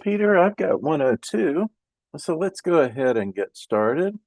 Peter, I've got 102. So let's go ahead and get started.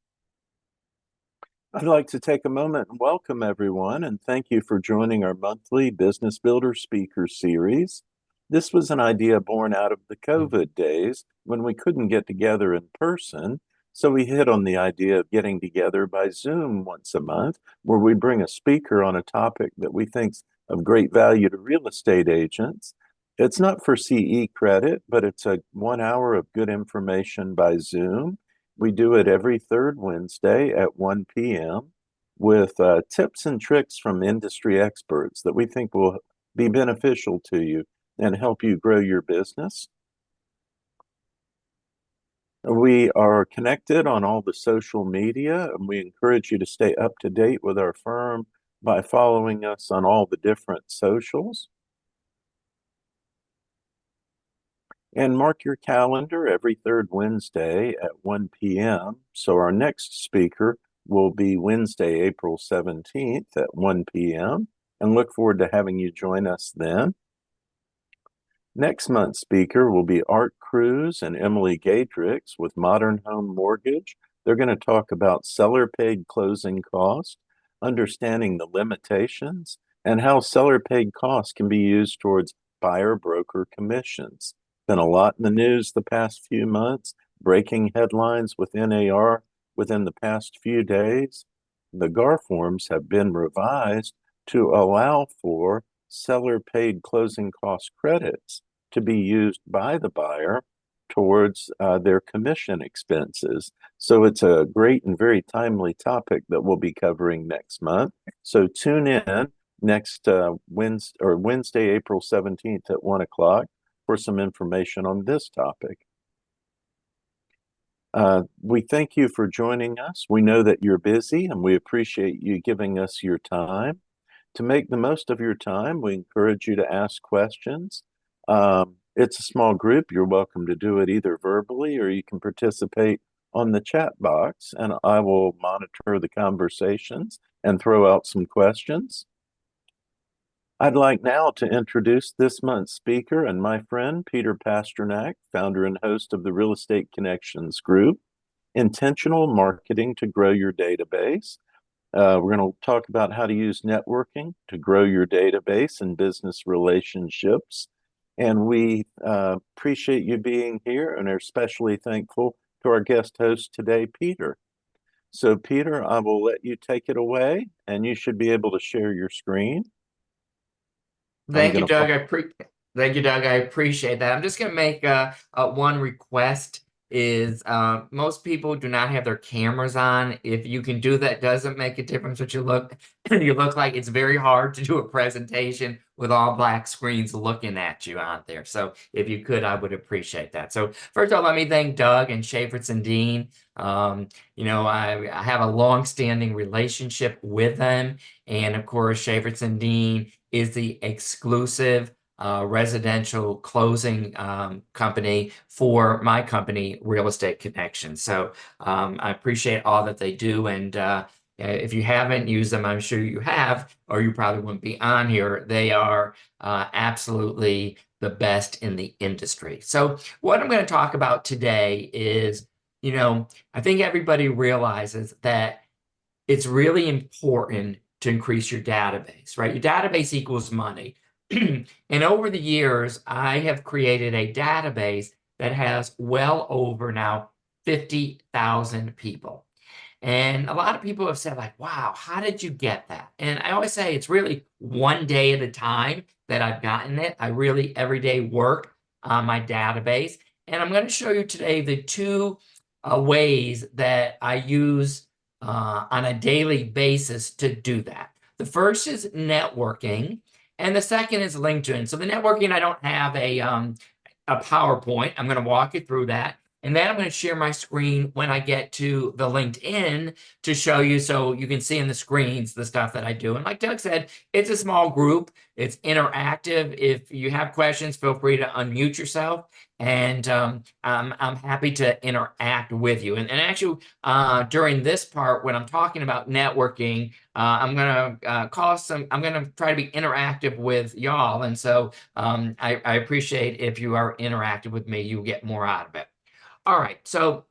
I'd like to take a moment and welcome everyone and thank you for joining our monthly Business Builder Speaker Series. This was an idea born out of the COVID days when we couldn't get together in person. So we hit on the idea of getting together by Zoom once a month, where we bring a speaker on a topic that we think's of great value to real estate agents. It's not for CE credit, but it's a 1 hour of good information by Zoom. We do it every third Wednesday at 1 p.m. with tips and tricks from industry experts that we think will be beneficial to you and help you grow your business. We are connected on all the social media, and we encourage you to stay up to date with our firm by following us on all the different socials. And mark your calendar every third Wednesday at 1 p.m. So our next speaker will be Wednesday, April 17th at 1 p.m. and look forward to having you join us then. Next month's speaker will be Art Cruz and Emily Gadrix with Modern Home Mortgage. They're going to talk about seller-paid closing costs, understanding the limitations, and how seller-paid costs can be used towards buyer-broker commissions. Been a lot in the news the past few months, breaking headlines with NAR within the past few days. The GAR forms have been revised to allow for seller-paid closing cost credits to be used by the buyer towards their commission expenses. So it's a great and very timely topic that we'll be covering next month. So tune in next Wednesday, April 17th at 1 o'clock for some information on this topic. We thank you for joining us. We know that you're busy and we appreciate you giving us your time. To make the most of your time, we encourage you to ask questions. It's a small group. You're welcome to do it either verbally or you can participate on the chat box, and I will monitor the conversations and throw out some questions. I'd like now to introduce this month's speaker and my friend, Peter Pasternack, founder and host of the Real Estate Connections Group, Intentional Marketing to Grow Your Database. We're going to talk about how to use networking to grow your database and business relationships. And we appreciate you being here and are especially thankful to our guest host today, Peter. So Peter, I will let you take it away and you should be able to share your screen. Thank you, Doug. Thank you, Doug. I appreciate that. I'm just going to make one request is most people do not have their cameras on. If you can do that, doesn't make a difference what you look like. It's very hard to do a presentation with all black screens looking at you out there. So if you could, I would appreciate that. So first of all, let me thank Doug and Schaeferts and Dean. I have a long-standing relationship with them. And of course, Schaeferts and Dean is the exclusive residential closing company for my company, Real Estate Connections. So I appreciate all that they do. And if you haven't used them, I'm sure you have, or you probably wouldn't be on here. They are absolutely the best in the industry. So what I'm going to talk about today is, I think everybody realizes that it's really important to increase your database, right? Your database equals money. And over the years, I have created a database that has well over now 50,000 people. And a lot of people have said like, wow, how did you get that? And I always say it's really one day at a time that I've gotten it. I really every day work on my database. And I'm going to show you today the two ways that I use on a daily basis to do that. The first is networking. And the second is LinkedIn. So the networking, I don't have a PowerPoint. I'm going to walk you through that. And then I'm going to share my screen when I get to the LinkedIn to show you so you can see in the screens the stuff that I do. And like Doug said, it's a small group. It's interactive. If you have questions, feel free to unmute yourself. And I'm happy to interact with you. And actually, during this part, when I'm talking about networking, I'm gonna I'm gonna try to be interactive with y'all. And so I appreciate if you are interactive with me, you get more out of it. All right, so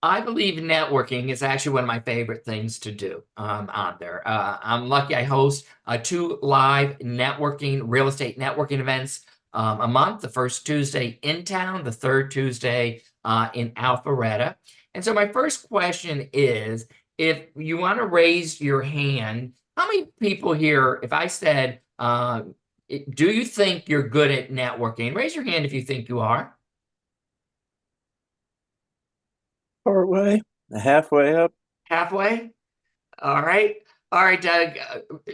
I believe networking is actually one of my favorite things to do on there. I'm lucky I host 2 live networking, real estate networking events a month. The first Tuesday in town, the third Tuesday in Alpharetta. And so my first question is, if you want to raise your hand, how many people here, if I said, do you think you're good at networking? Raise your hand if you think you are. Partway, halfway up. Halfway? All right. All right, Doug.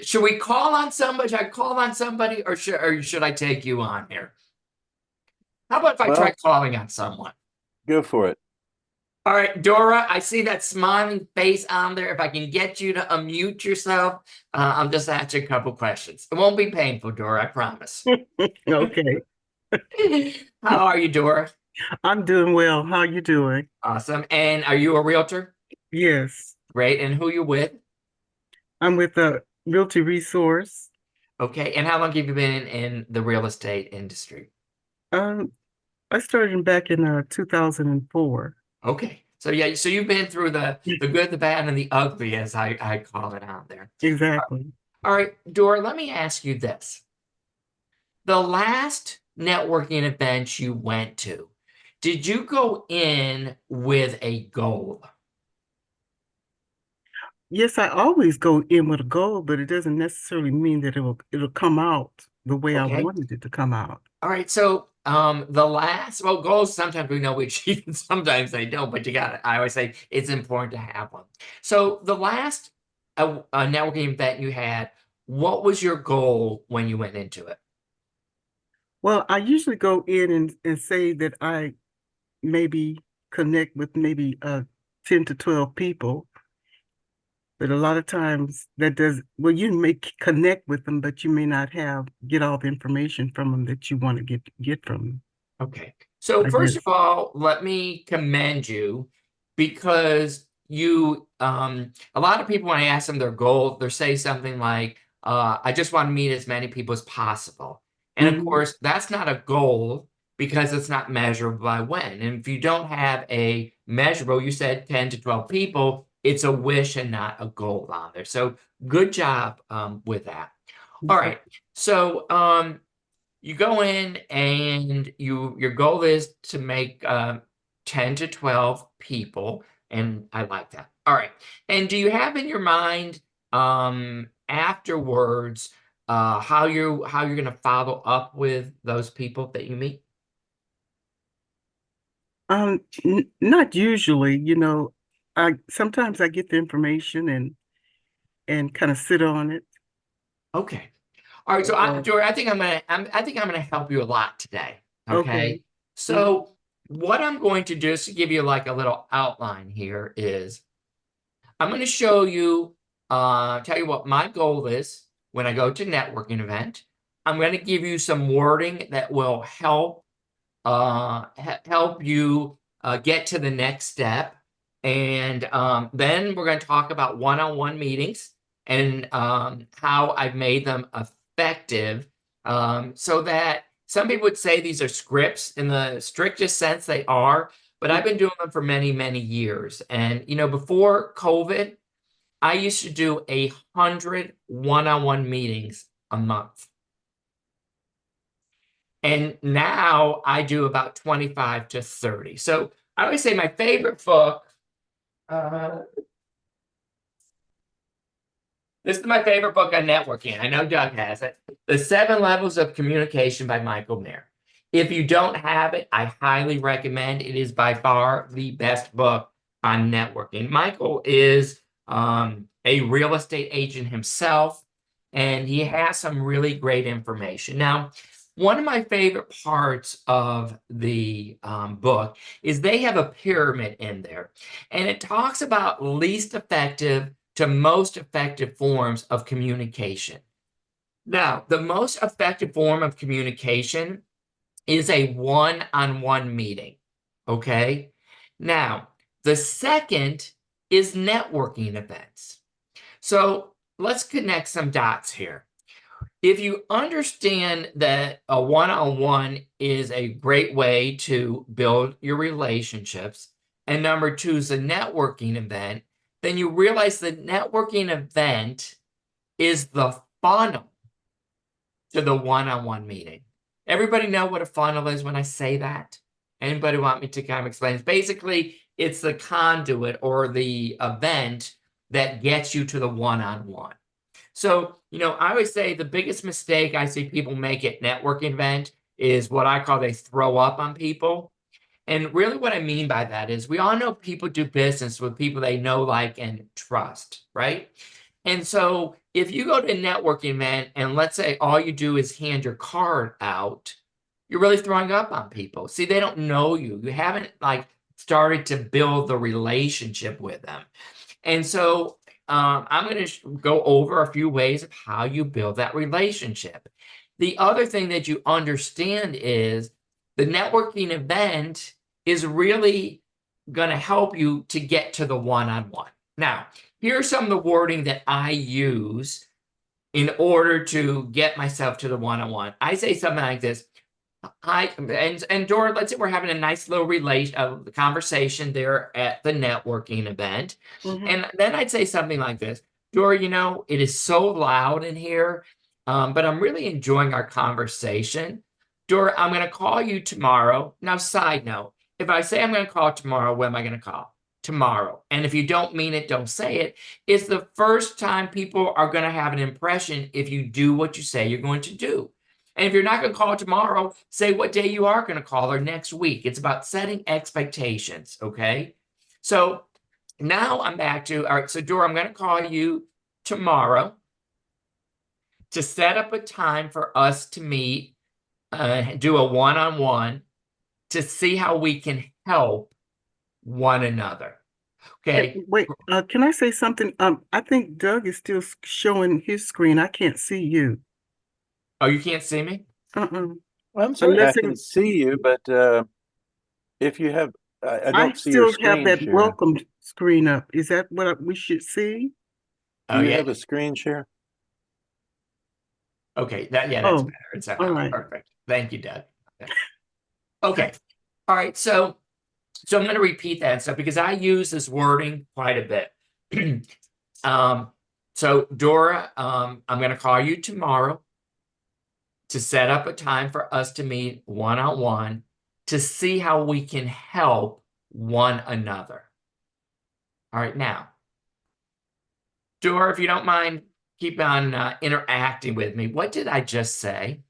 Should we call on somebody? Should I call on somebody or should I take you on here? How about if I try Well, calling on someone? go for it. All right, Dora, I see that smiling face on there. If I can get you to unmute yourself, I'm just asking a couple questions. It won't be painful, Dora, I promise. Okay. How are you, Dora? I'm doing well. How are you doing? Awesome. And are you a realtor? Yes. Great. And who you with? I'm with a Realty Resource. Okay. And how long have you been in the real estate industry? Um, I started back in 2004. Okay. So yeah, so you've been through the good, the bad, and the ugly, as I call it out there. Exactly. All right, Dora, let me ask you this. The last networking event you went to, did you go in with a goal? Yes, I always go in with a goal, but it doesn't necessarily mean that it'll come out the way I Okay. wanted it to come out. All right, so the last, well, goals sometimes we know we achieve and sometimes they don't, but you got it. I always say it's important to have one. So the last networking event you had, what was your goal when you went into it? Well, I usually go in and say that I maybe connect with maybe 10 to 12 people. But a lot of times that does, well, you may connect with them, but you may not get all the information from them that you want to get from them. Okay. So I first of guess. all, let me commend you because you a lot of people when I ask them their goal, they say something like, I just want to meet as many people as possible. And of Hmm. course, that's not a goal because it's not measurable by when. And if you don't have a measurable, you said 10 to 12 people, it's a wish and not a goal on there. So good job with that. All Okay. right. So you go in and your goal is to make 10 to 12 people, and I like that. All right. And do you have in your mind afterwards how you're going to follow up with those people that you meet? Not usually, I sometimes I get the information and kind of sit on it. Okay. All right, so Or Jory, I think I'm gonna help you a lot today. okay. Okay. So what I'm going to do is to give you like a little outline here is I'm going to show you, tell you what my goal is when I go to networking event. I'm going to give you some wording that will help you get to the next step. And then we're going to talk about one-on-one meetings and how I've made them effective so that some people would say these are scripts in the strictest sense they are, but I've been doing them for many, many years. And, before COVID, I used to do 100 one-on-one meetings a month. And now I do about 25 to 30. So I always say my favorite book, this is my favorite book on networking. I know Doug has it. The 7 Levels of Communication by Michael Nair. If you don't have it, I highly recommend. It is by far the best book on networking. Michael is a real estate agent himself, and he has some really great information. Now, one of my favorite parts of the book is they have a pyramid in there, and it talks about least effective to most effective forms of communication. Now, the most effective form of communication is a one-on-one meeting, okay? Now, the second is networking events. So let's connect some dots here. If you understand that a one-on-one is a great way to build your relationships, and number two is a networking event, then you realize the networking event is the funnel to the one-on-one meeting. Everybody know what a funnel is when I say that? Anybody want me to kind of explain? Basically, it's the conduit or the event that gets you to the one-on-one. So, I always say the biggest mistake I see people make at networking event is what I call they throw up on people. And really what I mean by that is we all know people do business with people they know, like, and trust, right? And so if you go to a networking event and let's say all you do is hand your card out, you're really throwing up on people. See, they don't know you. You haven't started to build the relationship with them. And so I'm going to go over a few ways of how you build that relationship. The other thing that you understand is the networking event is really going to help you to get to the one-on-one. Now, here's some of the wording that I use in order to get myself to the one-on-one. I say something like this. And Dora, let's say we're having a nice little conversation there at the networking event. And then I'd say something like this. Dora, it is so loud in here, but I'm really enjoying our conversation. Dora, I'm going to call you tomorrow. Now, side note, if I say I'm going to call tomorrow, what am I going to call? Tomorrow. And if you don't mean it, don't say it. It's the first time people are going to have an impression if you do what you say you're going to do. And if you're not going to call tomorrow, say what day you are going to call or next week. It's about setting expectations, okay? So now I'm back to, all right, so Dora, I'm going to call you tomorrow to set up a time for us to meet, do a one-on-one to see how we can help one another. Okay. Wait, can I say something? I think Doug is still showing his screen. I can't see you. Oh, you can't see me? I'm sorry, I can see you, but if you have, I don't see your screen. I still have that share. welcome screen up. Is that what we should see? Do you have a screen share? Okay, that's better. It's all right. Perfect. Thank you, Doug. Okay. All right. So I'm going to repeat that and stuff because I use this wording quite a bit. So Dora, I'm going to call you tomorrow to set up a time for us to meet one-on-one to see how we can help one another. All right, now, Dora, if you don't mind, keep on interacting with me. What did I just say?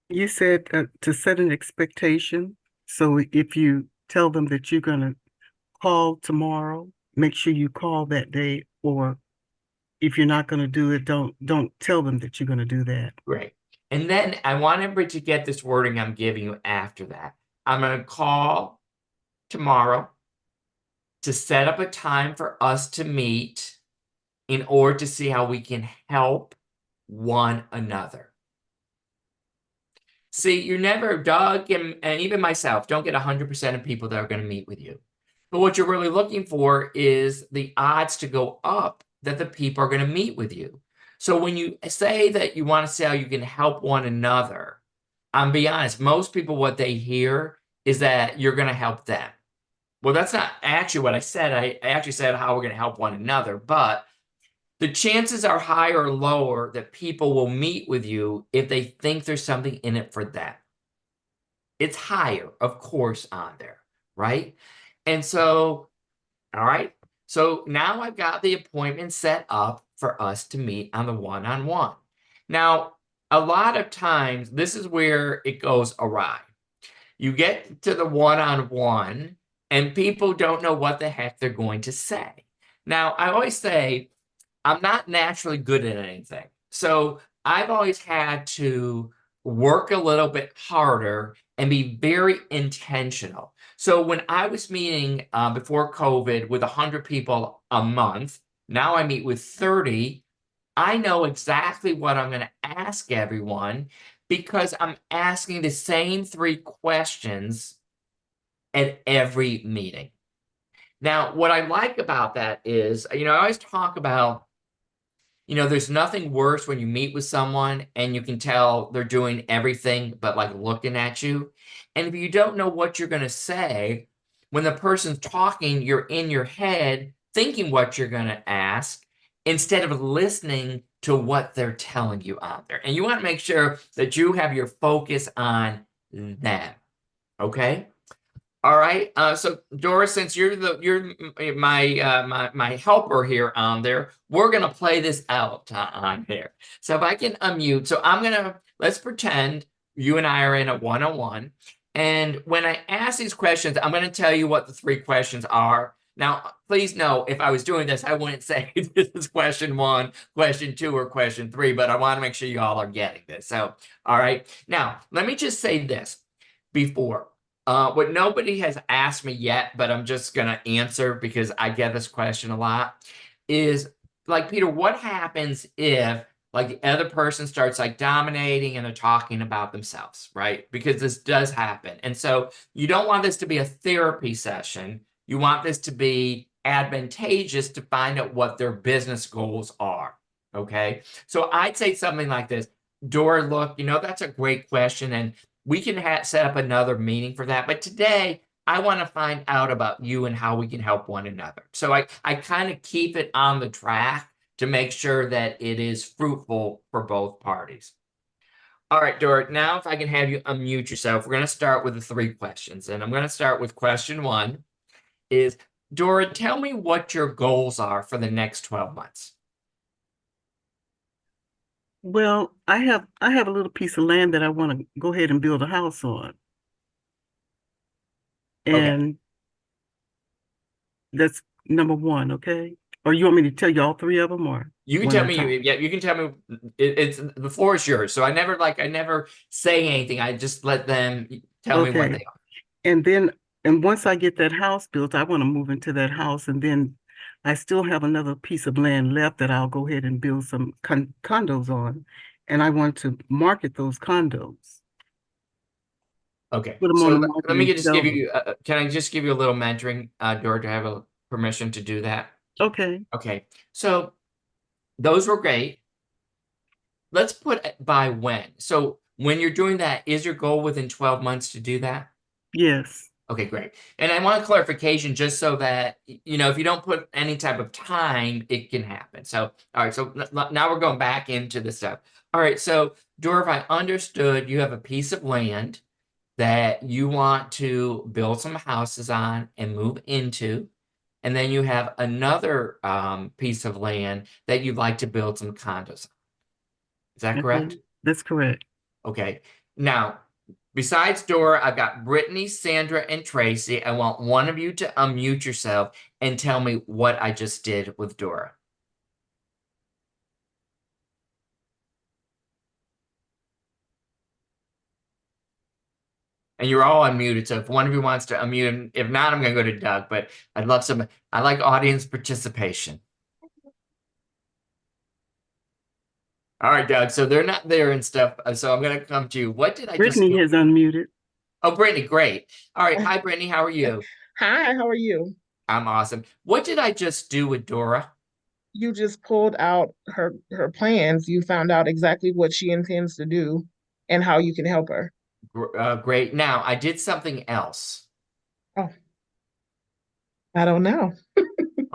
You said to set an expectation. So if you tell them that you're going to call tomorrow, make sure you call that day, or if you're not going to do it, don't tell them that you're going to do that. Great. And then I want everybody to get this wording I'm giving you after that. I'm going to call tomorrow to set up a time for us to meet in order to see how we can help one another. See, you're never, Doug and even myself, don't get 100% of people that are going to meet with you. But what you're really looking for is the odds to go up that the people are going to meet with you. So when you say that you want to see how you can help one another, I'm be honest, most people, what they hear is that you're going to help them. Well, that's not actually what I said. I actually said how we're going to help one another, but the chances are higher or lower that people will meet with you if they think there's something in it for them. It's higher, of course, on there, right? And so, all right. So now I've got the appointment set up for us to meet on the one-on-one. Now, a lot of times, this is where it goes awry. You get to the one-on-one, and people don't know what the heck they're going to say. Now, I always say, I'm not naturally good at anything. So I've always had to work a little bit harder and be very intentional. So when I was meeting before COVID with 100 people a month, now I meet with 30. I know exactly what I'm going to ask everyone because I'm asking the same 3 questions at every meeting. Now, what I like about that is, I always talk about, there's nothing worse when you meet with someone and you can tell they're doing everything but like looking at you. And if you don't know what you're going to say, when the person's talking, you're in your head thinking what you're going to ask instead of listening to what they're telling you out there. And you want to make sure that you have your focus on them. Okay? All right. So Doris, since you're my helper here on there, we're gonna play this out on here. So if I can unmute, so let's pretend you and I are in a one-on-one, and when I ask these questions, I'm gonna tell you what the 3 questions are. Now, please know if I was doing this, I wouldn't say this is question 1, question 2, or question 3, but I want to make sure you all are getting this. So, all right. Now, let me just say this before. What nobody has asked me yet, but I'm just going to answer because I get this question a lot, is like, Peter, what happens if like the other person starts like dominating and they're talking about themselves, right? Because this does happen. And so you don't want this to be a therapy session. You want this to be advantageous to find out what their business goals are. Okay. So I'd say something like this. Dora, look, that's a great question. And we can set up another meeting for that. But today, I want to find out about you and how we can help one another. So I kind of keep it on the track to make sure that it is fruitful for both parties. All right, Dora, now if I can have you unmute yourself, we're going to start with the 3 questions. And I'm going to start with question 1 is, Dora, tell me what your goals are for the next 12 months. Well, I have a little piece of land that I want to go ahead and build a house on. And that's number 1, okay? Or you want me to tell you all 3 of them, or you can tell me, yeah, you can tell me. It's the floor is yours. So I never say anything. I just let them tell me what they are. And once I get that house built, I want to move into that house, and then I still have another piece of land left that I'll go ahead and build some condos on, and I want to market those condos. Okay. Put them So on the let market me and just sell give them. you. Can I just give you a little mentoring, Dora, to have a permission to do that? Okay. Okay. So those were great. Let's put it by when. So when you're doing that, is your goal within 12 months to do that? Yes. Okay, great. And I want a clarification just so that, if you don't put any type of time, it can happen. So, all right. So now we're going back into the stuff. All right. So, Dora, if I understood, you have a piece of land that you want to build some houses on and move into. And then you have another piece of land that you'd like to build some condos on. Is that correct? That's correct. Okay. Now, besides Dora, I've got Brittany, Sandra, and Tracy. I want one of you to unmute yourself and tell me what I just did with Dora. And you're all unmuted, so if one of you wants to unmute, if not, I'm going to go to Doug, but I like audience participation. All right, Doug, so they're not there and stuff, so I'm going to come to you. What did I Brittany has unmuted. Oh, Brittany, great. All right, hi, Brittany, how are you? Hi, how are you? I'm awesome. What did I just do with Dora? You just pulled out her plans. You found out exactly what she intends to do and how you can help her. Great. Now, I did something else. Oh, I don't know.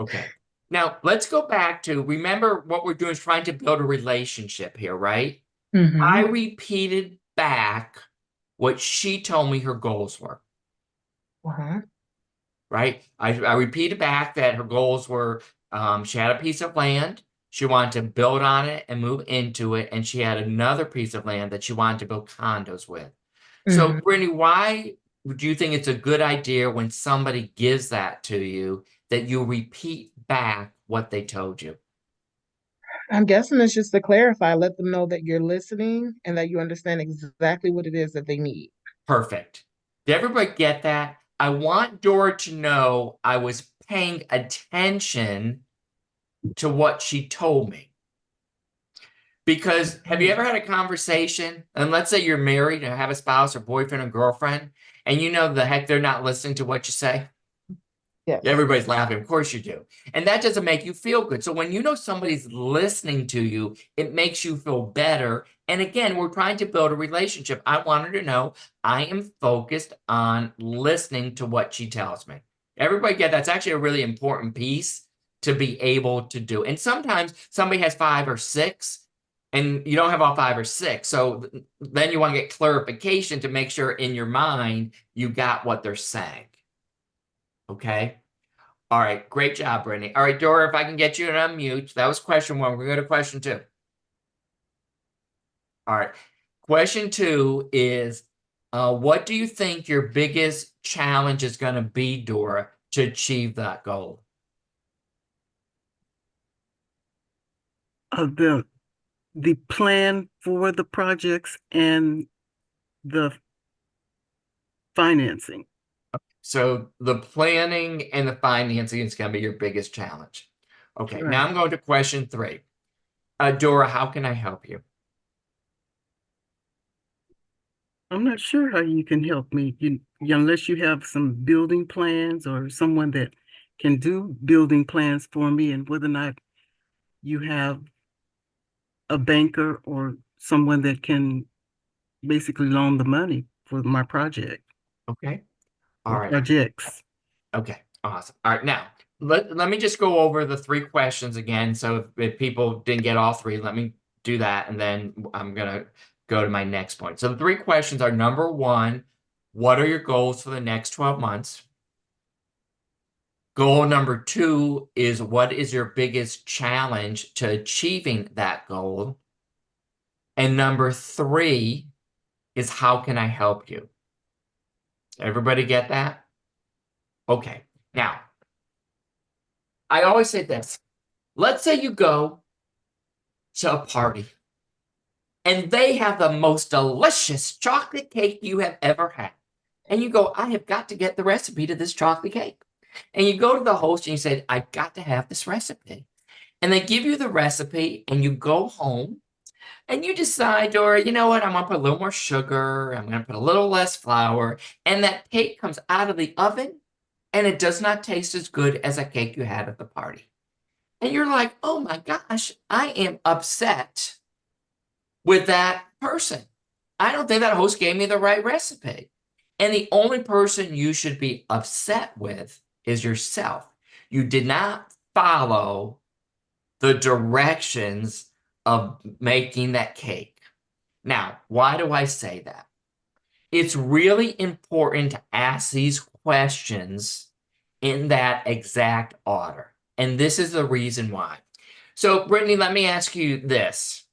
Okay. Now, let's go back to, remember what we're doing is trying to build a relationship here, right? I repeated back what she told me her goals were. Right? I repeated back that her goals were, she had a piece of land, she wanted to build on it and move into it, and she had another piece of land that she wanted to build condos with. So, Brittany, why do you think it's a good idea when somebody gives that to you that you repeat back what they told you? I'm guessing it's just to clarify, let them know that you're listening and that you understand exactly what it is that they need. Perfect. Did everybody get that? I want Dora to know I was paying attention to what she told me. Because have you ever had a conversation, and let's say you're married and have a spouse or boyfriend or girlfriend, and you know the heck they're not listening to what you say? Yes. Everybody's laughing. Of course you do. And that doesn't make you feel good. So when you know somebody's listening to you, it makes you feel better. And again, we're trying to build a relationship. I want her to know I am focused on listening to what she tells me. Everybody get that's actually a really important piece to be able to do. And sometimes somebody has 5 or 6 and you don't have all 5 or 6. So then you want to get clarification to make sure in your mind you got what they're saying. Okay. All right. Great job, Brittany. All right, Dora, if I can get you to unmute. That was question 1. We're going to go to question 2. All right. Question 2 is, what do you think your biggest challenge is going to be, Dora, to achieve that goal? The plan for the projects and the financing. So the planning and the financing is going to be your biggest challenge. Okay, Right. now I'm going to question 3. Dora, how can I help you? I'm not sure how you can help me, unless you have some building plans or someone that can do building plans for me, and whether or not you have a banker or someone that can basically loan the money for my project Okay. All or right. projects. Okay, awesome. All right, now let me just go over the 3 questions again. So if people didn't get all 3, let me do that, and then I'm gonna go to my next point. So the 3 questions are: number 1, what are your goals for the next 12 months? Goal number 2 is, what is your biggest challenge to achieving that goal? And number 3 is, how can I help you? Everybody get that? Okay, now I always say this. Let's say you go to a party and they have the most delicious chocolate cake you have ever had. And you go, I have got to get the recipe to this chocolate cake. And you go to the host and you say, I've got to have this recipe. And they give you the recipe and you go home and you decide, Dora, you know what? I'm going to put a little more sugar. I'm going to put a little less flour. And that cake comes out of the oven and it does not taste as good as a cake you had at the party. And you're like, oh my gosh, I am upset with that person. I don't think that host gave me the right recipe. And the only person you should be upset with is yourself. You did not follow the directions of making that cake. Now, why do I say that? It's really important to ask these questions in that exact order. And this is the reason why. So, Brittany, let me ask you this.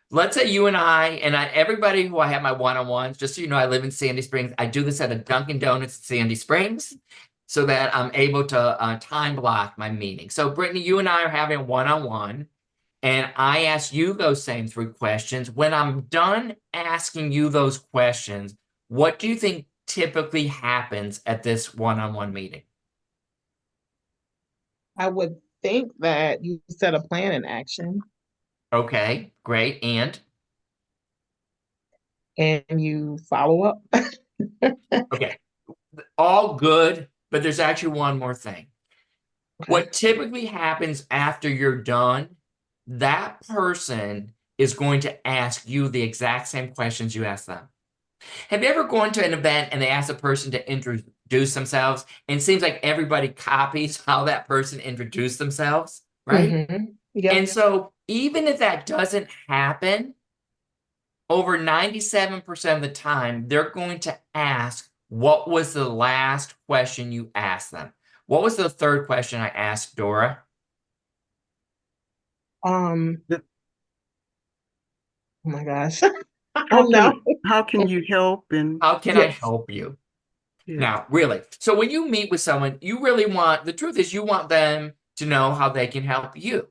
Let's say you and everybody who I have my one-on-ones, just so you know, I live in Sandy Springs. I do this at a Dunkin' Donuts in Sandy Springs so that I'm able to time block my meeting. So, Brittany, you and I are having a one-on-one, and I ask you those same 3 questions. When I'm done asking you those questions, what do you think typically happens at this one-on-one meeting? I would think that you set a plan in action Okay, great. And you follow up. okay, all good, but there's actually one more thing. Okay. What typically happens after you're done, that person is going to ask you the exact same questions you ask them. Have you ever gone to an event and they ask a person to introduce themselves, and it seems like everybody copies how that person introduced themselves, right? Mm-hmm. Yep. And so even if that doesn't happen, over 97% of the time, they're going to ask, what was the last question you asked them? What was the 3rd question I asked Dora? Oh my gosh. I don't know. How can you help? And How can I Yes. help you? yes. Now, really. So when you meet with someone, you really want, the truth is you want them to know how they can help you.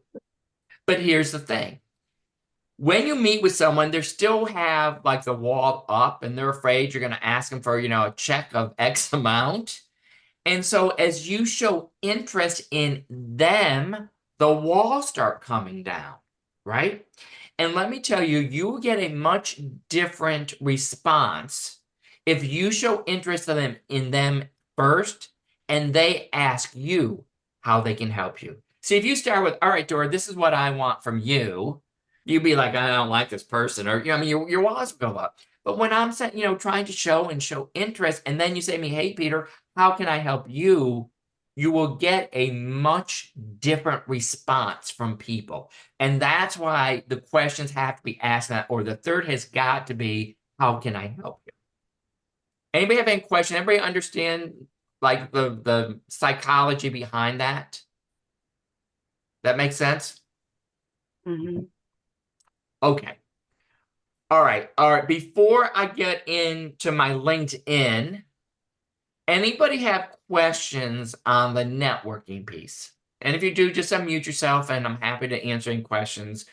But here's the thing. When you meet with someone, they still have like the wall up and they're afraid you're going to ask them for, a check of X amount. And so as you show interest in them, the walls start coming down, right? And let me tell you, you will get a much different response if you show interest in them first and they ask you how they can help you. See, if you start with, all right, Dora, this is what I want from you, you'd be like, I don't like this person, or your walls will go up. But when I'm trying to show interest, and then you say to me, hey, Peter, how can I help you? You will get a much different response from people. And that's why the questions have to be asked, or the third has got to be, how can I help you? Anybody have any question? Everybody understand like the psychology behind that? That makes sense? Mm-hmm. Okay. All right. Before I get into my LinkedIn, anybody have questions on the networking piece? And if you do, just unmute yourself, and I'm happy to answer any questions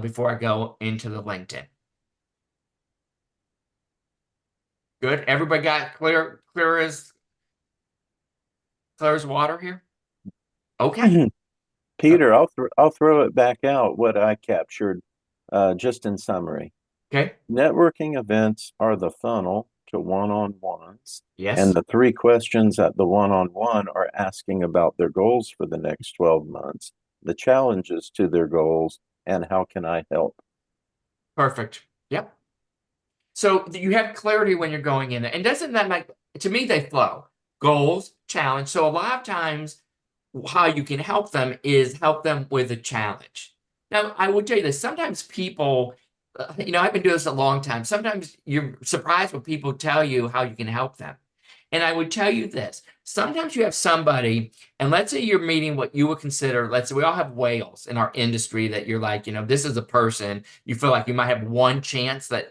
before I go into the LinkedIn. Good. Everybody got clear as water here? Okay. Peter, I'll throw it back out what I captured just in summary. Okay. Networking events are the funnel to one-on-ones. Yes. And the 3 questions at the one-on-one are asking about their goals for the next 12 months, the challenges to their goals, and how can I help? Perfect. Yep. So you have clarity when you're going in. And doesn't that make, to me, they flow. Goals, challenge. So a lot of times how you can help them is help them with a challenge. Now, I would tell you this, sometimes people, I've been doing this a long time. Sometimes you're surprised when people tell you how you can help them. And I would tell you this, sometimes you have somebody, and let's say you're meeting what you would consider, let's say we all have whales in our industry that you're like, this is a person, you feel like you might have one chance that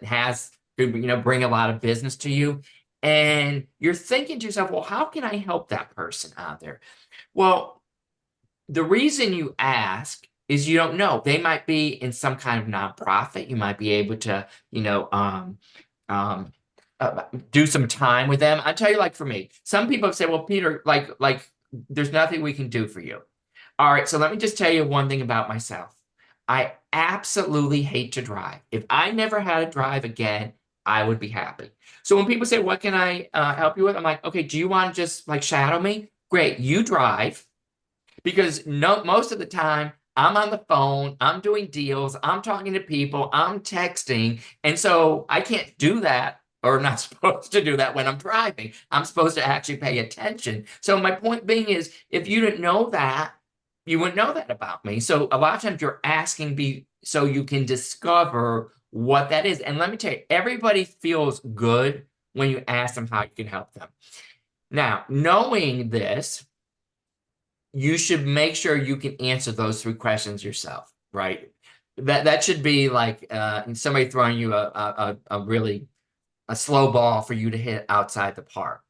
could bring a lot of business to you. And you're thinking to yourself, well, how can I help that person out there? Well, the reason you ask is you don't know. They might be in some kind of nonprofit. You might be able to, do some time with them. I tell you, like for me, some people say, well, Peter, like there's nothing we can do for you. All right, so let me just tell you one thing about myself. I absolutely hate to drive. If I never had to drive again, I would be happy. So when people say, what can I help you with? I'm like, okay, do you want to just like shadow me? Great, you drive. Because most of the time, I'm on the phone, I'm doing deals, I'm talking to people, I'm texting. And so I can't do that, or not supposed to do that when I'm driving. I'm supposed to actually pay attention. So my point being is, if you didn't know that, you wouldn't know that about me. So a lot of times you're asking me so you can discover what that is. And let me tell you, everybody feels good when you ask them how you can help them. Now, knowing this, you should make sure you can answer those 3 questions yourself, right? That should be like somebody throwing you a really slow ball for you to hit outside the park.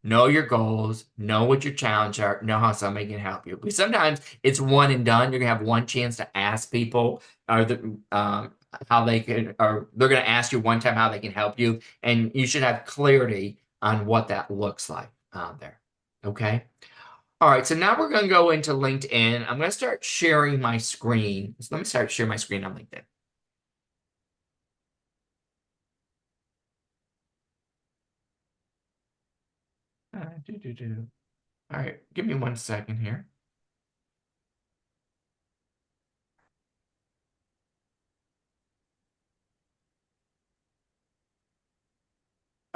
Know your goals, know what your challenges are, know how somebody can help you. Because sometimes it's one and done. You're gonna have one chance to ask people how they can, or they're gonna ask you one time how they can help you, and you should have clarity on what that looks like there. Okay. All right, so now we're going to go into LinkedIn. I'm going to start sharing my screen. So let me start sharing my screen on LinkedIn. All right, give me 1 second here.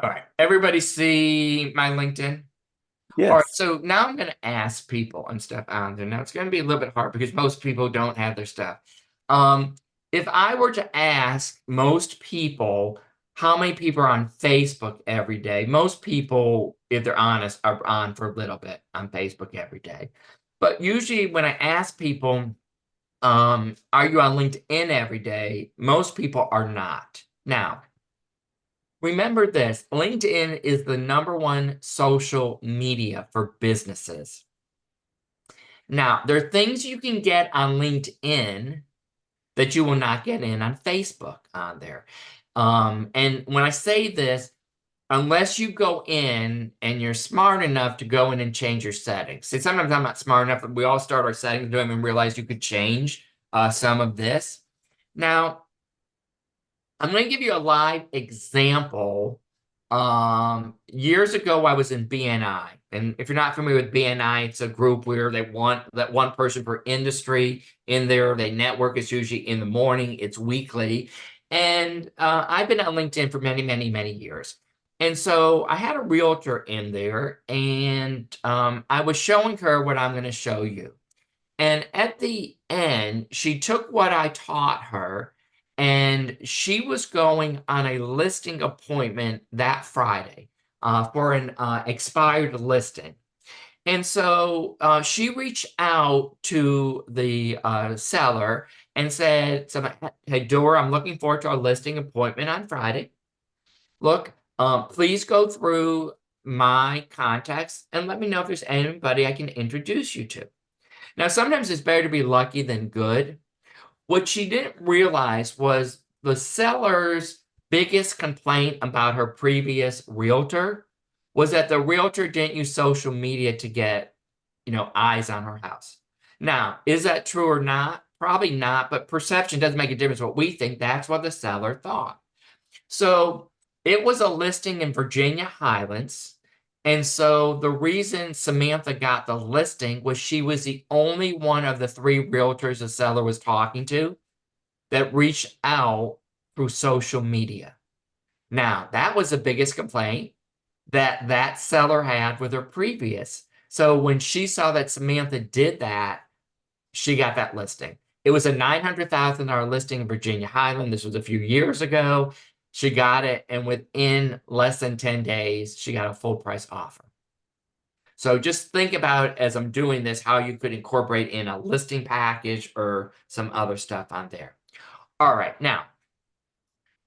All right, everybody see my LinkedIn? Yes. All right, so now I'm going to ask people and stuff on there. Now it's going to be a little bit hard because most people don't have their stuff. If I were to ask most people how many people are on Facebook every day, most people, if they're honest, are on for a little bit on Facebook every day. But usually when I ask people, are you on LinkedIn every day? Most people are not. Now, remember this, LinkedIn is the #1 social media for businesses. Now, there are things you can get on LinkedIn that you will not get in on Facebook on there. And when I say this, unless you go in and you're smart enough to go in and change your settings. See, sometimes I'm not smart enough. We all start our settings doing and realize you could change some of this. Now, I'm going to give you a live example. Years ago, I was in BNI. And if you're not familiar with BNI, it's a group where they want that one person per industry in there. They network. It's usually in the morning. It's weekly. And I've been on LinkedIn for many, many, many years. And so I had a realtor in there, and I was showing her what I'm going to show you. And at the end, she took what I taught her, and she was going on a listing appointment that Friday for an expired listing. And so she reached out to the seller and said, "Hey, Dora, I'm looking forward to our listing appointment on Friday. Look, please go through my contacts and let me know if there's anybody I can introduce you to." Now, sometimes it's better to be lucky than good. What she didn't realize was the seller's biggest complaint about her previous realtor was that the realtor didn't use social media to get, eyes on her house. Now, is that true or not? Probably not, but perception doesn't make a difference. What we think, that's what the seller thought. So it was a listing in Virginia Highlands. And so the reason Samantha got the listing was she was the only one of the 3 realtors the seller was talking to that reached out through social media. Now, that was the biggest complaint that that seller had with her previous. So when she saw that Samantha did that, she got that listing. It was a $900,000 listing in Virginia Highland. This was a few years ago. She got it, and within less than 10 days, she got a full price offer. So just think about, as I'm doing this, how you could incorporate in a listing package or some other stuff on there. All right, now,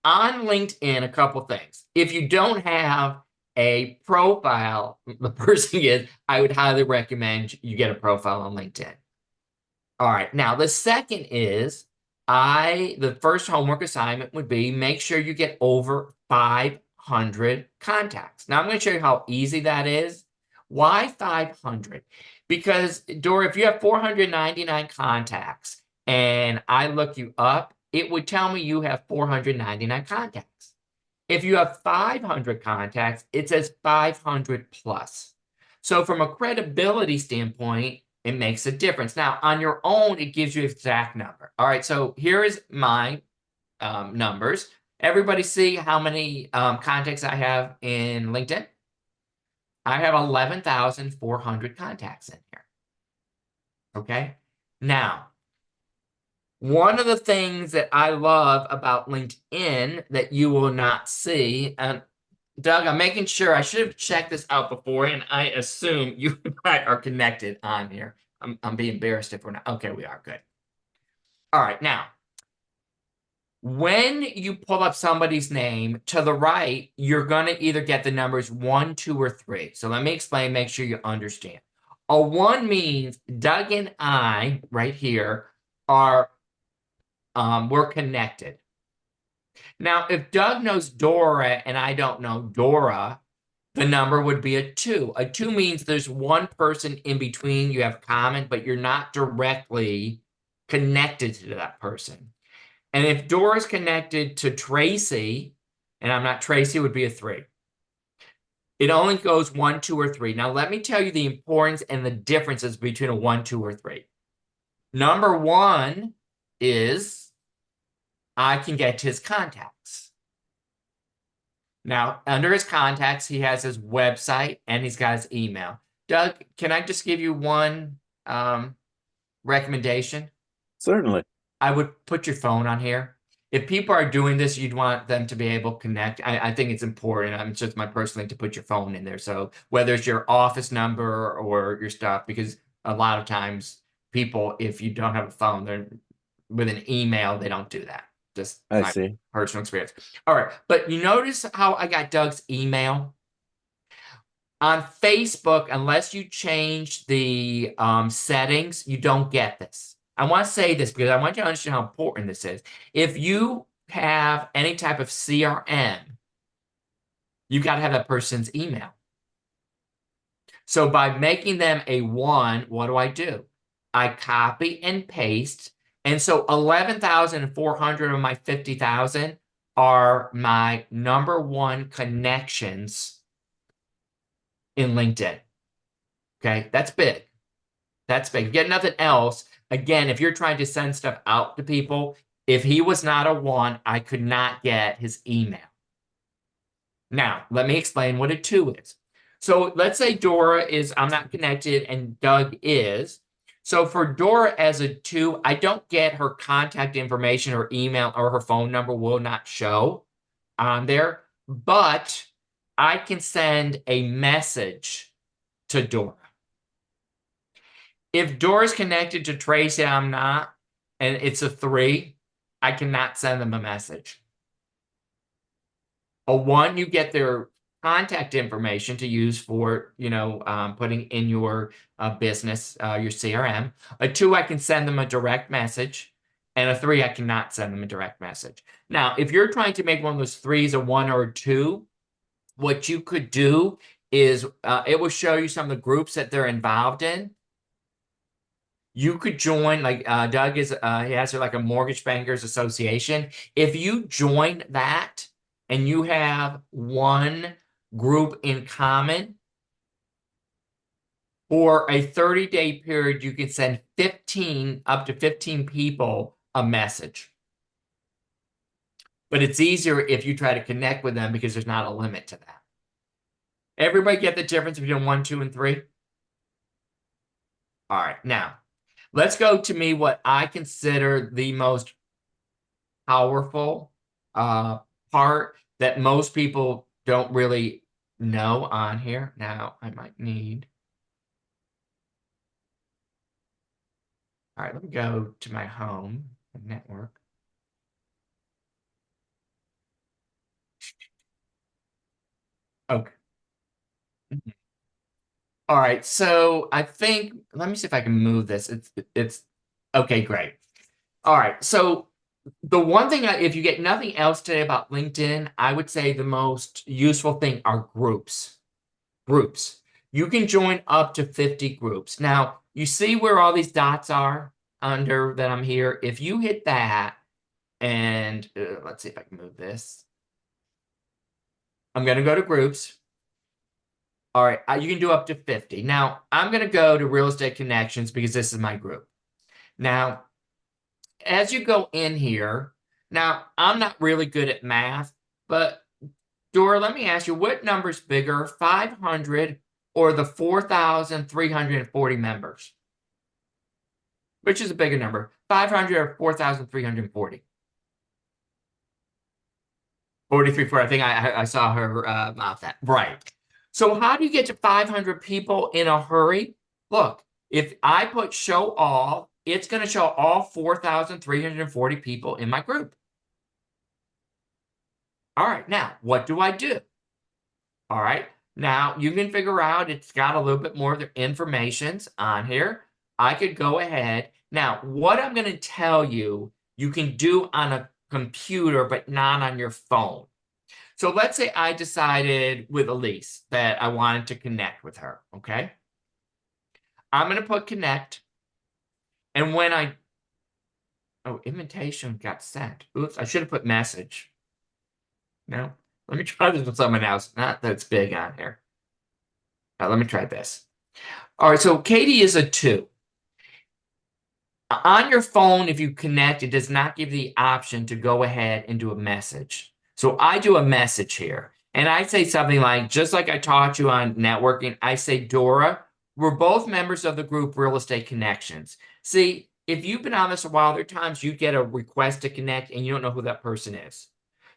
on LinkedIn, a couple things. If you don't have a profile, the first thing is, I would highly recommend you get a profile on LinkedIn. All right, now the second is, the first homework assignment would be make sure you get over 500 contacts. Now I'm going to show you how easy that is. Why 500? Because, Dora, if you have 499 contacts and I look you up, it would tell me you have 499 contacts. If you have 500 contacts, it says 500 plus. So from a credibility standpoint, it makes a difference. Now, on your own, it gives you an exact number. All right, so here is my numbers. Everybody see how many contacts I have in LinkedIn? I have 11,400 contacts in here. Okay, now, one of the things that I love about LinkedIn that you will not see, and Doug, I'm making sure, I should have checked this out before, and I assume you and I are connected on here. I'm being embarrassed if we're not. Okay, we are. Good. All right, now, when you pull up somebody's name, to the right, you're going to either get the numbers 1, 2, or 3. So let me explain, make sure you understand. A 1 means Doug and I, right here, are, we're connected. Now, if Doug knows Dora and I don't know Dora, the number would be a 2. A 2 means there's one person in between you have common, but you're not directly connected to that person. And if Dora's connected to Tracy, and I'm not Tracy, would be a 3. It only goes 1, 2, or 3. Now, let me tell you the importance and the differences between a 1, 2, or 3. Number 1 is I can get his contacts. Now, under his contacts, he has his website and he's got his email. Doug, can I just give you one recommendation? Certainly. I would put your phone on here. If people are doing this, you'd want them to be able to connect. I think it's important. It's just my personal thing to put your phone in there. So whether it's your office number or your stuff, because a lot of times people, if you don't have a phone, they're with an email, they don't do that. Just I my see. personal experience. All right, but you notice how I got Doug's email? On Facebook, unless you change the settings, you don't get this. I want to say this because I want you to understand how important this is. If you have any type of CRM, you got to have that person's email. So by making them a 1, what do? I copy and paste. And so 11,400 of my 50,000 are my number 1 connections in LinkedIn. Okay, that's big. That's big. Get nothing else. Again, if you're trying to send stuff out to people, if he was not a 1, I could not get his email. Now, let me explain what a 2 is. So let's say Dora is, I'm not connected, and Doug is. So for Dora as a 2, I don't get her contact information or email, or her phone number will not show on there, but I can send a message to Dora. If Dora's connected to Tracy, I'm not, and it's a 3, I cannot send them a message. A 1, you get their contact information to use for, putting in your business, your CRM. A 2, I can send them a direct message, and a 3, I cannot send them a direct message. Now, if you're trying to make one of those 3s a 1 or a 2, what you could do is it will show you some of the groups that they're involved in. You could join, like Doug is, he has like a Mortgage Bankers Association. If you join that and you have one group in common, for a 30-day period, you can send up to 15 people a message. But it's easier if you try to connect with them because there's not a limit to that. Everybody get the difference between 1, 2, and 3? All right, now let's go to me what I consider the most powerful part that most people don't really know on here. Now I might need. All right, let me go to my home network. Okay. All right, so I think, let me see if I can move this. It's okay, great. All right, so the one thing, if you get nothing else today about LinkedIn, I would say the most useful thing are groups. Groups. You can join up to 50 groups. Now, you see where all these dots are under that I'm here? If you hit that, and let's see if I can move this. I'm going to go to groups. All right, you can do up to 50. Now, I'm going to go to Real Estate Connections because this is my group. Now, as you go in here, now, I'm not really good at math, but Dora, let me ask you, what number's bigger, 500 or the 4,340 members? Which is a bigger number, 500 or 4,340? 43, 4. I think I saw her mouth that. Right. So how do you get to 500 people in a hurry? Look, if I put show all, it's going to show all 4,340 people in my group. All right, now, what do I do? All right, now you can figure out it's got a little bit more of the informations on here. I could go ahead. Now, what I'm going to tell you, you can do on a computer, but not on your phone. So let's say I decided with Elise that I wanted to connect with her, okay? I'm going to put connect. And when invitation got sent. Oops, I should have put message. No, let me try this with someone else. Not that's big on here. Let me try this. All right, so Katie is a 2. On your phone, if you connect, it does not give you the option to go ahead and do a message. So I do a message here. And I say something like, just like I taught you on networking, I say, Dora, we're both members of the group Real Estate Connections. See, if you've been on this a while, there are times you get a request to connect and you don't know who that person is.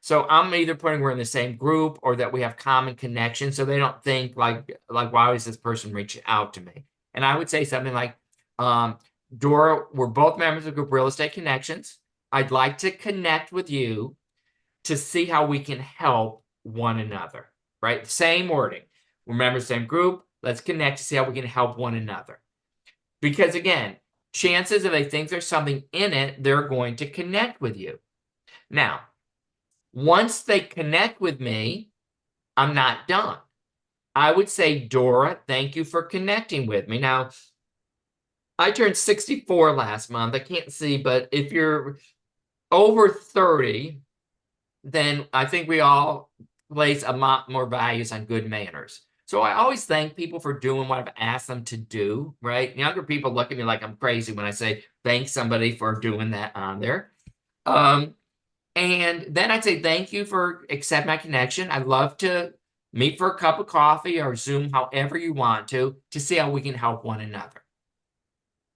So I'm either putting we're in the same group or that we have common connections, so they don't think like why is this person reaching out to me? And I would say something like, Dora, we're both members of the group Real Estate Connections. I'd like to connect with you to see how we can help one another, right? Same wording. We're members of the same group. Let's connect to see how we can help one another. Because again, chances if they think there's something in it, they're going to connect with you. Now, once they connect with me, I'm not done. I would say, Dora, thank you for connecting with me. Now, I turned 64 last month. I can't see, but if you're over 30, then I think we all place a lot more values on good manners. So I always thank people for doing what I've asked them to do, right? Younger people look at me like I'm crazy when I say thank somebody for doing that on there. And then I'd say thank you for accepting my connection. I'd love to meet for a cup of coffee or Zoom, however you want to see how we can help one another.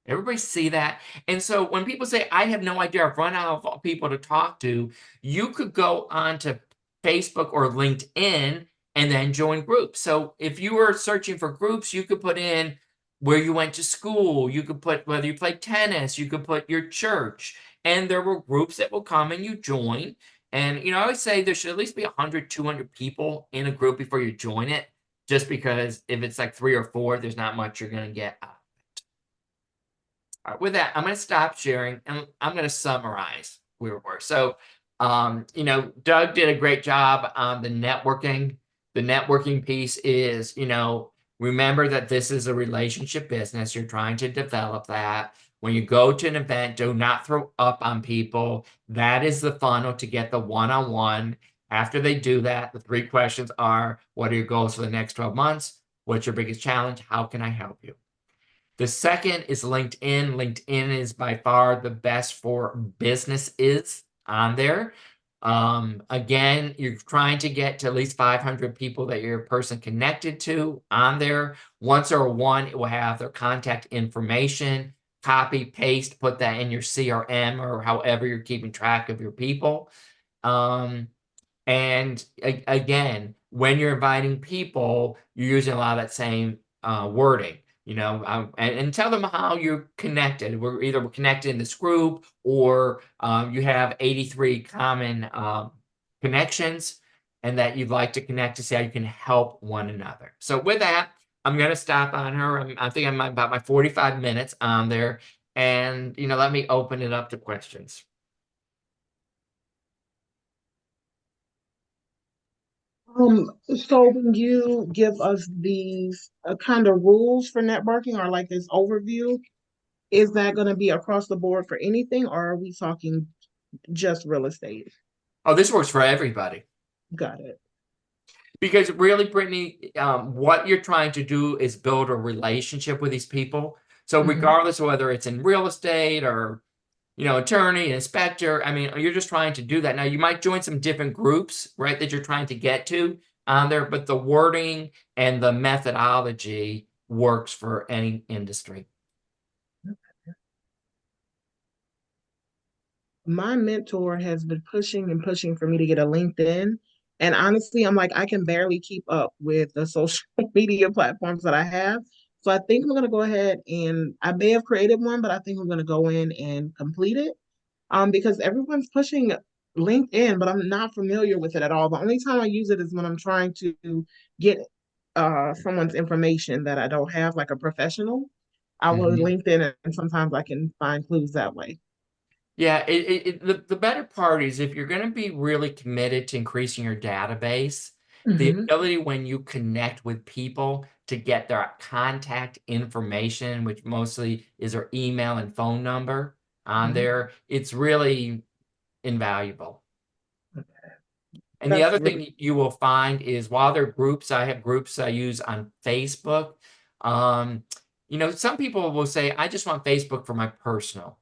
Everybody see that? And so when people say, I have no idea, I've run out of people to talk to, you could go onto Facebook or LinkedIn and then join groups. So if you were searching for groups, you could put in where you went to school, you could put whether you played tennis, you could put your church, and there were groups that will come and you join. And, I always say there should at least be 100, 200 people in a group before you join it, just because if it's like 3 or 4, there's not much you're going to get out. All right, with that, I'm going to stop sharing and I'm going to summarize where we were. So, Doug did a great job on the networking. The networking piece is, remember that this is a relationship business. You're trying to develop that. When you go to an event, do not throw up on people. That is the funnel to get the one-on-one. After they do that, the 3 questions are, what are your goals for the next 12 months? What's your biggest challenge? How can I help you? The second is LinkedIn. LinkedIn is by far the best for businesses on there. Again, you're trying to get to at least 500 people that you're a person connected to on there. Once or one, it will have their contact information. Copy, paste, put that in your CRM or however you're keeping track of your people. And again, when you're inviting people, you're using a lot of that same wording. And tell them how you're connected. We're connected in this group, or you have 83 common connections, and that you'd like to connect to see how you can help one another. So with that, I'm going to stop on her. I think I'm about my 45 minutes on there, and let me open it up to questions. So when you give us these kind of rules for networking or like this overview, is that going to be across the board for anything, or are we talking just real estate? Oh, this works for everybody. Got it. Because really, Brittany, what you're trying to do is build a relationship with these people. So regardless of whether it's in real estate or, attorney, inspector, you're just trying to do that. Now, you might join some different groups, right, that you're trying to get to on there, but the wording and the methodology works for any industry. My mentor has been pushing and pushing for me to get a LinkedIn. And honestly, I'm like, I can barely keep up with the social media platforms that I have. So I think I'm going to go ahead and I may have created one, but I think I'm going to go in and complete it. Because everyone's pushing LinkedIn, but I'm not familiar with it at all. The only time I use it is when I'm trying to get someone's information that I don't have, like a professional. I will LinkedIn and sometimes I can find clues that way. Yeah, the better part is if you're going to be really committed to increasing your database, the ability when you connect with people to get their contact information, which mostly is their email and phone number on there, it's really invaluable. And the other thing you will find is while there are groups, I have groups I use on Facebook. Some people will say, I just want Facebook for my personal.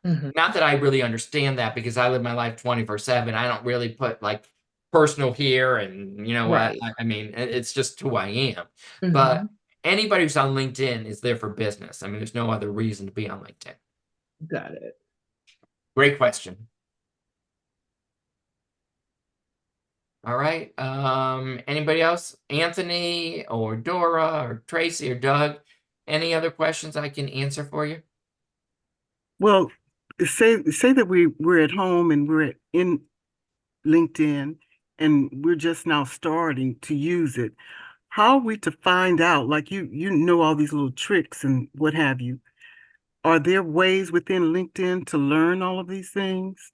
Not that I really understand that because I live my life 24/7. I don't really put like personal here and Right. it's just who I am. But anybody who's on LinkedIn is there for business. There's no other reason to be on LinkedIn. Got it. Great question. All right. Anybody else? Anthony or Dora or Tracy or Doug? Any other questions I can answer for you? Well, say that we're at home and we're in LinkedIn and we're just now starting to use it. How are we to find out? Like you know all these little tricks and what have you. are there ways within LinkedIn to learn all of these things?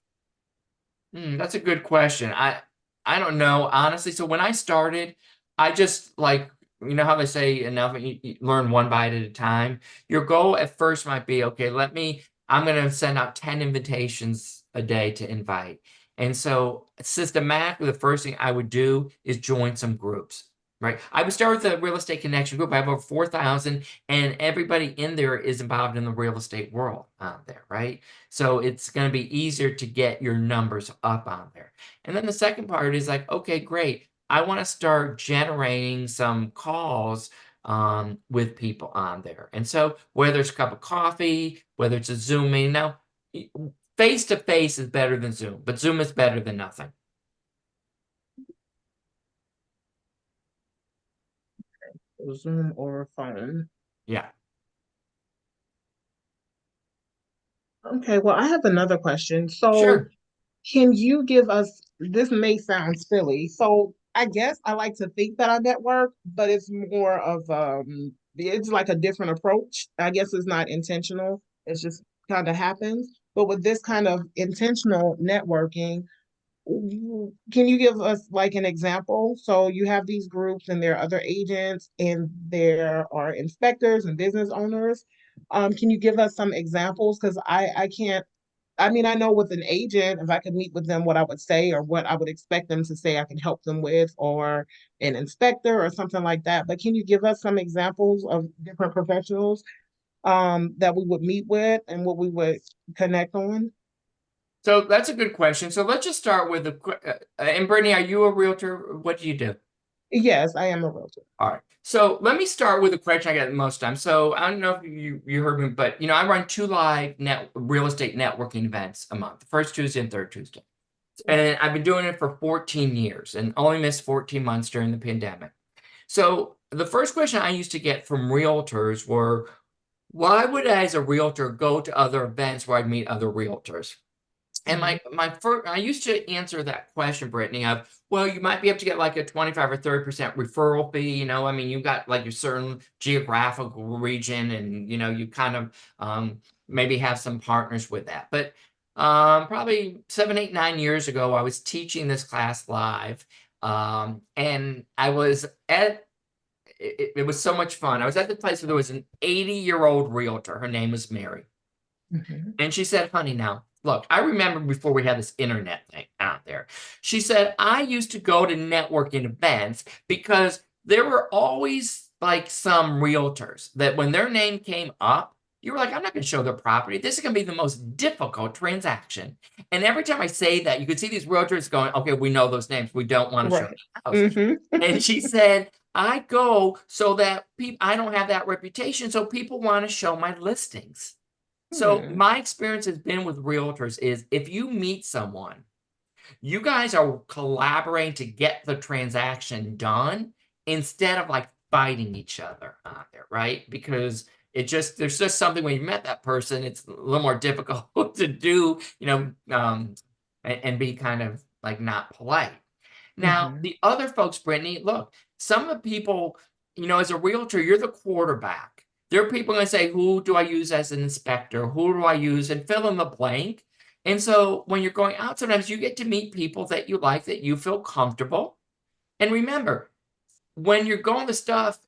That's a good question. I don't know, honestly. So when I started, I just like, you know how they say enough, you learn one bite at a time. Your goal at first might be, okay, I'm going to send out 10 invitations a day to invite. And so systematically, the first thing I would do is join some groups, right? I would start with the real estate connection group. I have over 4,000, and everybody in there is involved in the real estate world out there, right? So it's going to be easier to get your numbers up on there. And then the second part is like, okay, great. I want to start generating some calls with people on there. And so whether it's a cup of coffee, whether it's a Zoom meeting, now face to face is better than Zoom, but Zoom is better than nothing. Zoom or phone. Yeah. Okay, well, I have another question. So, Sure. can you give us, this may sound silly. So, I guess I like to think that I network, but it's more of it's like a different approach. I guess it's not intentional. It's just kind of happens. But with this kind of intentional networking, can you give us like an example? So you have these groups and there are other agents and there are inspectors and business owners. Can you give us some examples? Because I can't, I mean, I know with an agent, if I could meet with them, what I would say or what I would expect them to say, I can help them with, or an inspector or something like that. But can you give us some examples of different professionals that we would meet with and what we would connect on? So that's a good question. So let's just start with and Brittany, are you a realtor? What do you do? Yes, I am a realtor. All right. So let me start with a question I get most times. So I don't know if you heard me, but I run 2 live real estate networking events a month, the first Tuesday and third Tuesday. And I've been doing it for 14 years and only missed 14 months during the pandemic. So the first question I used to get from realtors were, why would I, as a realtor, go to other events where I'd meet other realtors? And my first, I used to answer that question, Brittany, of, well, you might be able to get like a 25 or 30% referral fee. I mean, you got like your certain geographical region and, you kind of maybe have some partners with that. But probably 7, 8, 9 years ago, I was teaching this class live. And I was it was so much fun. I was at the place where there was an 80-year-old realtor. Her name was Mary. Mhm. And she said, honey, now, look, I remember before we had this internet thing out there. She said, I used to go to networking events because there were always like some realtors that when their name came up, you were like, I'm not going to show their property. This is going to be the most difficult transaction. And every time I say that, you could see these realtors going, okay, we know those names. We don't want to show Right. the house. And she said, I go so that I don't have that reputation. So people want to show my listings. So my experience has been with realtors is if you meet someone, you guys are collaborating to get the transaction done instead of like fighting each other out there, right? Because there's just something when you met that person, it's a little more difficult to do, and be kind of like not polite. Now, the other folks, Brittany, look, some of the people, as a realtor, you're the quarterback. There are people going to say, who do I use as an inspector? Who do I use? And fill in the blank. And so when you're going out, sometimes you get to meet people that you like, that you feel comfortable. And remember, when you're going to stuff,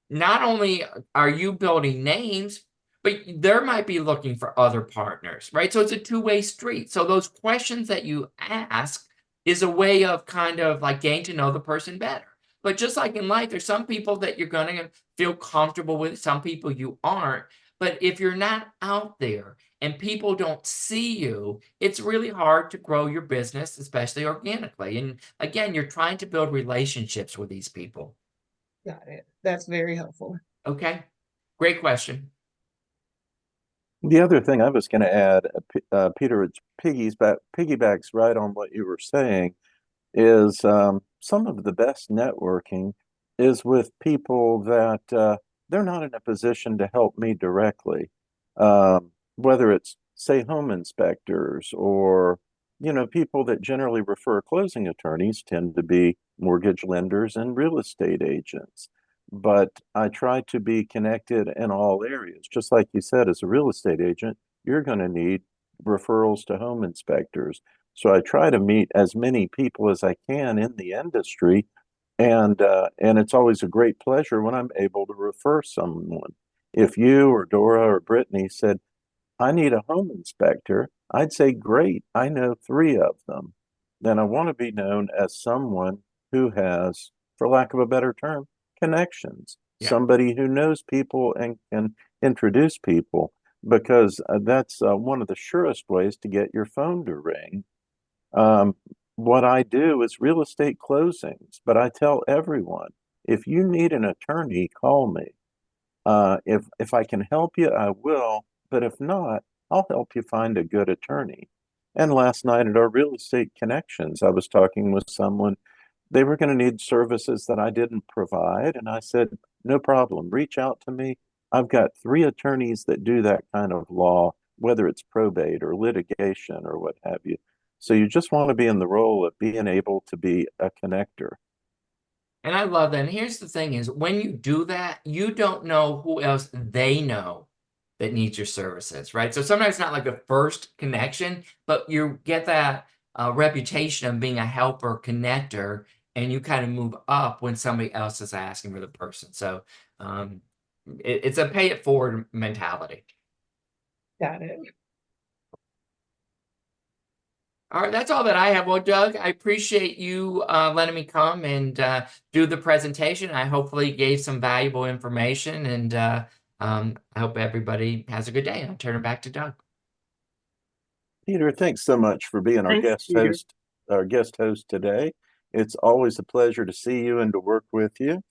not only are you building names, but there might be looking for other partners, right? So it's a two-way street. So those questions that you ask is a way of kind of like getting to know the person better. But just like in life, there's some people that you're going to feel comfortable with, some people you aren't. But if you're not out there and people don't see you, it's really hard to grow your business, especially organically. And again, you're trying to build relationships with these people. Got it. That's very helpful. Okay. Great question. The other thing I was going to add, Peter, it piggybacks right on what you were saying, is some of the best networking is with people that they're not in a position to help me directly. Whether it's, say, home inspectors or, people that generally refer closing attorneys tend to be mortgage lenders and real estate agents. but I try to be connected in all areas. Just like you said, as a real estate agent, you're going to need referrals to home inspectors. So I try to meet as many people as I can in the industry, and it's always a great pleasure when I'm able to refer someone. If you or Dora or Brittany said, I need a home inspector, I'd say, great, I know three of them. Then I want to be known as someone who has, for lack of a better term, connections, Yeah. somebody who knows people and can introduce people, because that's one of the surest ways to get your phone to ring. Um, what I do is real estate closings, but I tell everyone, if you need an attorney, call me. If I can help you, I will, but if not, I'll help you find a good attorney. And last night at our real estate connections, I was talking with someone. They were going to need services that I didn't provide, and I said, no problem, reach out to me. I've got three attorneys that do that kind of law, whether it's probate or litigation or what have you. So you just want to be in the role of being able to be a connector. And I love that. And here's the thing is when you do that, you don't know who else they know that needs your services, right? So sometimes it's not like the first connection, but you get that reputation of being a helper, connector, and you kind of move up when somebody else is asking for the person. So it's a pay it forward mentality. Got it. All right, that's all that I have. Well, Doug, I appreciate you letting me come and do the presentation. I hopefully gave some valuable information, and I hope everybody has a good day. I'll turn it back to Doug. Peter, thanks so much for being our Thanks, Peter. guest host today. It's always a pleasure to see you and to work with you.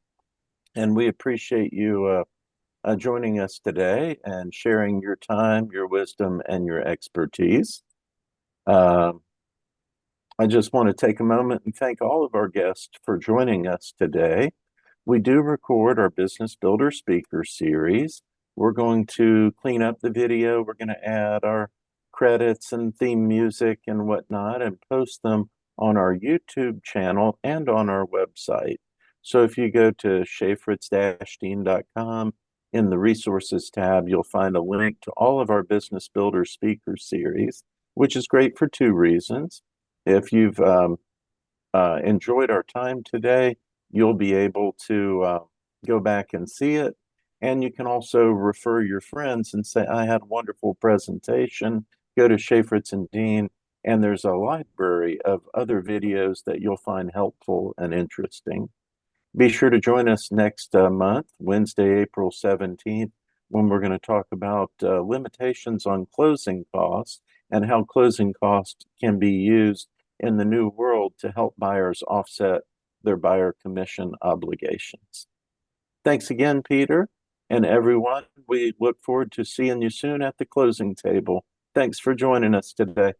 And we appreciate you joining us today and sharing your time, your wisdom, and your expertise. I just want to take a moment and thank all of our guests for joining us today. We do record our Business Builder Speaker Series. We're going to clean up the video. We're going to add our credits and theme music and whatnot and post them on our YouTube channel and on our website. So if you go to shafritz-dean.com, in the Resources tab, you'll find a link to all of our Business Builder Speaker Series, which is great for two reasons. If you've enjoyed our time today, you'll be able to go back and see it. And you can also refer your friends and say, I had a wonderful presentation. Go to Shafritz and Dean, and there's a library of other videos that you'll find helpful and interesting. Be sure to join us next month, Wednesday, April 17th, when we're going to talk about limitations on closing costs and how closing costs can be used in the new world to help buyers offset their buyer commission obligations. Thanks again, Peter, and everyone. We look forward to seeing you soon at the closing table. Thanks for joining us today.